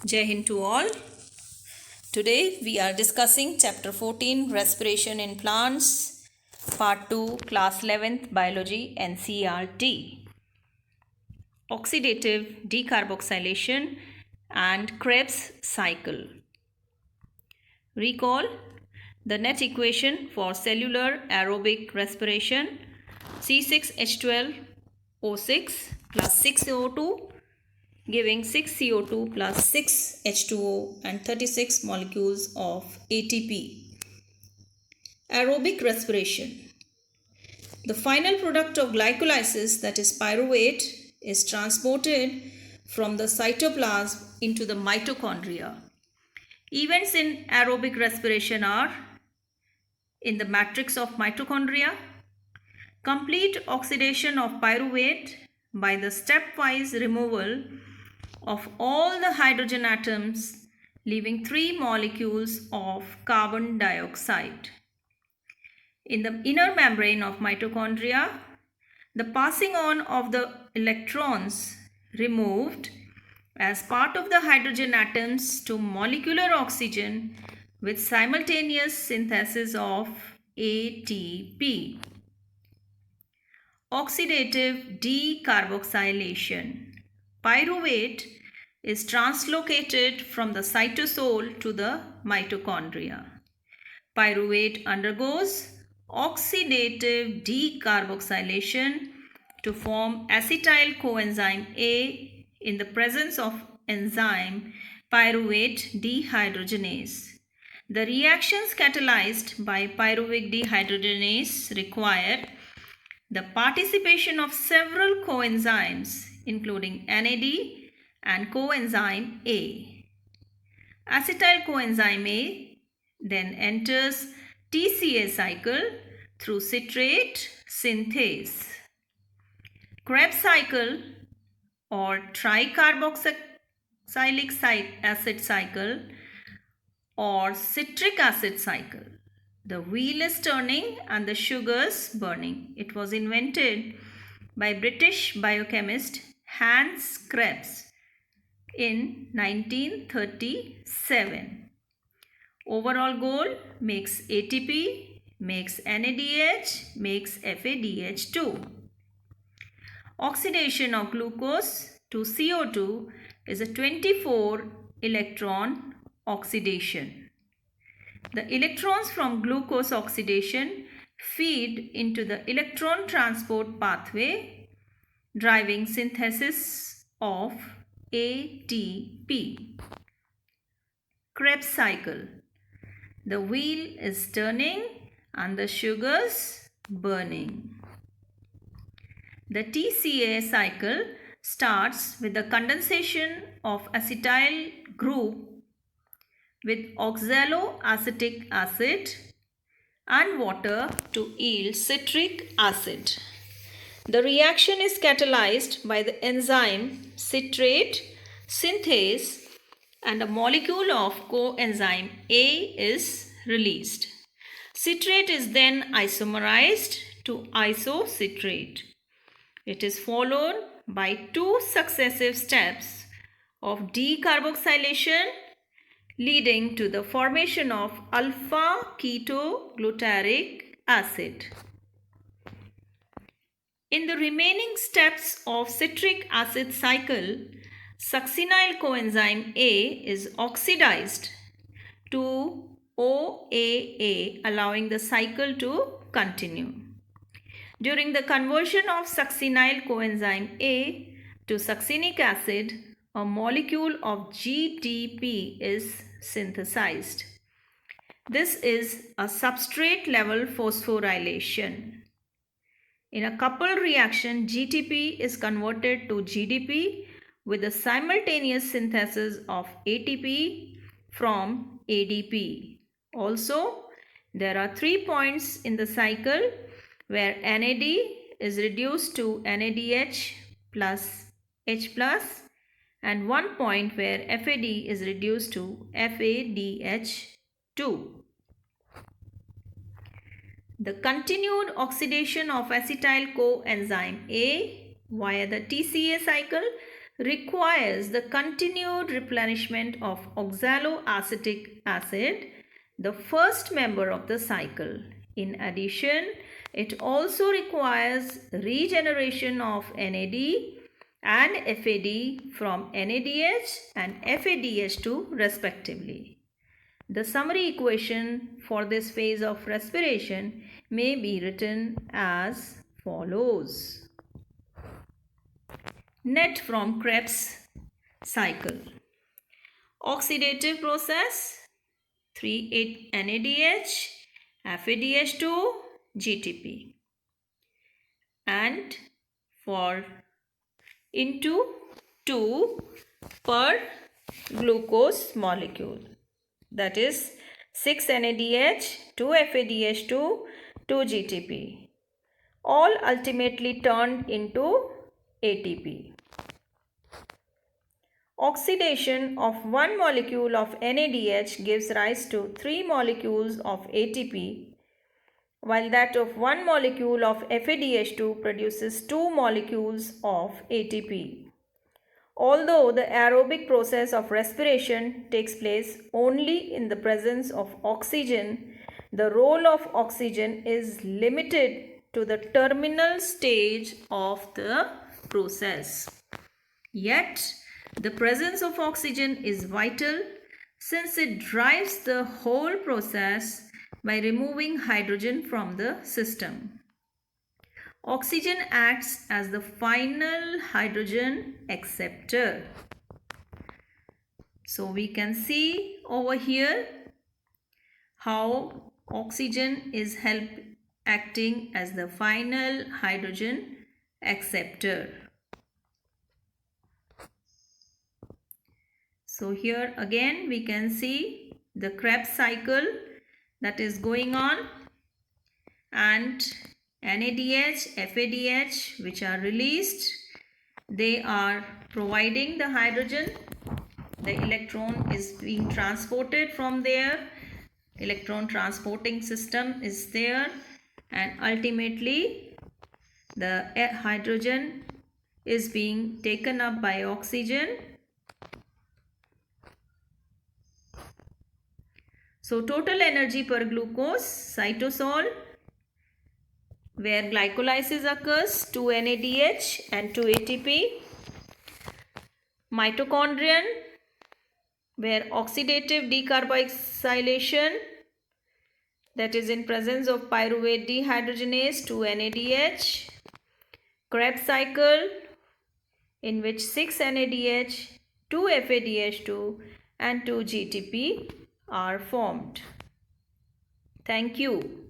Jai Hind to all. Today we are discussing Chapter 14 Respiration in Plants, Part 2, Class 11th Biology NCERT. Oxidative decarboxylation and Krebs cycle. Recall the net equation for cellular aerobic respiration C6H12O6 plus 6O2 giving 6 CO2 plus 6 H2O and 36 molecules of ATP. Aerobic respiration. The final product of glycolysis, that is pyruvate, is transported from the cytoplasm into the mitochondria. Events in aerobic respiration are in the matrix of mitochondria, complete oxidation of pyruvate by the stepwise removal of all the hydrogen atoms, leaving 3 molecules of carbon dioxide. In the inner membrane of mitochondria, the passing on of the electrons removed as part of the hydrogen atoms to molecular oxygen with simultaneous synthesis of ATP. Oxidative decarboxylation. Pyruvate is translocated from the cytosol to the mitochondria. Pyruvate undergoes oxidative decarboxylation to form acetyl coenzyme A in the presence of enzyme pyruvate dehydrogenase. The reactions catalyzed by pyruvate dehydrogenase require the participation of several coenzymes including NAD and coenzyme A. Acetyl coenzyme A then enters TCA cycle through citrate synthase. Krebs cycle or tricarboxylic acid cycle or citric acid cycle. The wheel is turning and the sugars burning. It was invented by British biochemist Hans Krebs in 1937. Overall goal: makes ATP, makes NADH, makes FADH2. Oxidation of glucose to CO2 is a 24 electron oxidation. The electrons from glucose oxidation feed into the electron transport pathway, driving synthesis of ATP. Krebs cycle. The wheel is turning and the sugars burning. The TCA cycle starts with the condensation of acetyl group with oxaloacetic acid and water to yield citric acid. The reaction is catalyzed by the enzyme citrate synthase and a molecule of coenzyme A is released. Citrate is then isomerized to isocitrate. It is followed by 2 successive steps of decarboxylation leading to the formation of alpha ketoglutaric acid. In the remaining steps of citric acid cycle, succinyl coenzyme A is oxidized to OAA, allowing the cycle to continue. During the conversion of succinyl coenzyme A to succinic acid, a molecule of GDP is synthesized. This is a substrate level phosphorylation. In a coupled reaction, GTP is converted to GDP with a simultaneous synthesis of ATP from ADP. Also, there are 3 points in the cycle where NAD is reduced to NADH plus H plus and 1 point where FAD is reduced to FADH2. The continued oxidation of acetyl coenzyme A via the TCA cycle requires the continued replenishment of oxaloacetic acid, the first member of the cycle. In addition, it also requires regeneration of NAD and FAD from NADH and FADH2 respectively. The summary equation for this phase of respiration may be written as follows. Net from Krebs cycle. Oxidative process 3,8 NADH, FADH2, GTP. And for into 2 per glucose molecule. That is 6 NADH, 2 FADH2, 2 GTP. All ultimately turned into ATP. Oxidation of one molecule of NADH gives rise to 3 molecules of ATP, while that of one molecule of FADH2 produces 2 molecules of ATP. Although the aerobic process of respiration takes place only in the presence of oxygen, the role of oxygen is limited to the terminal stage of the process. Yet, the presence of oxygen is vital since it drives the whole process by removing hydrogen from the system. Oxygen acts as the final hydrogen acceptor. So we can see over here how oxygen is acting as the final hydrogen acceptor. So here again we can see the Krebs cycle that is going on, and NADH, FADH which are released, they are providing the hydrogen. The electron is being transported from there. Electron transporting system is there, and ultimately the hydrogen is being taken up by oxygen. So total energy per glucose, cytosol, where glycolysis occurs, 2 NADH and 2 ATP. Mitochondrion, where oxidative decarboxylation, that is in presence of pyruvate dehydrogenase, 2 NADH. Krebs cycle, in which 6 NADH, 2 FADH2 and 2 GTP are formed. Thank you.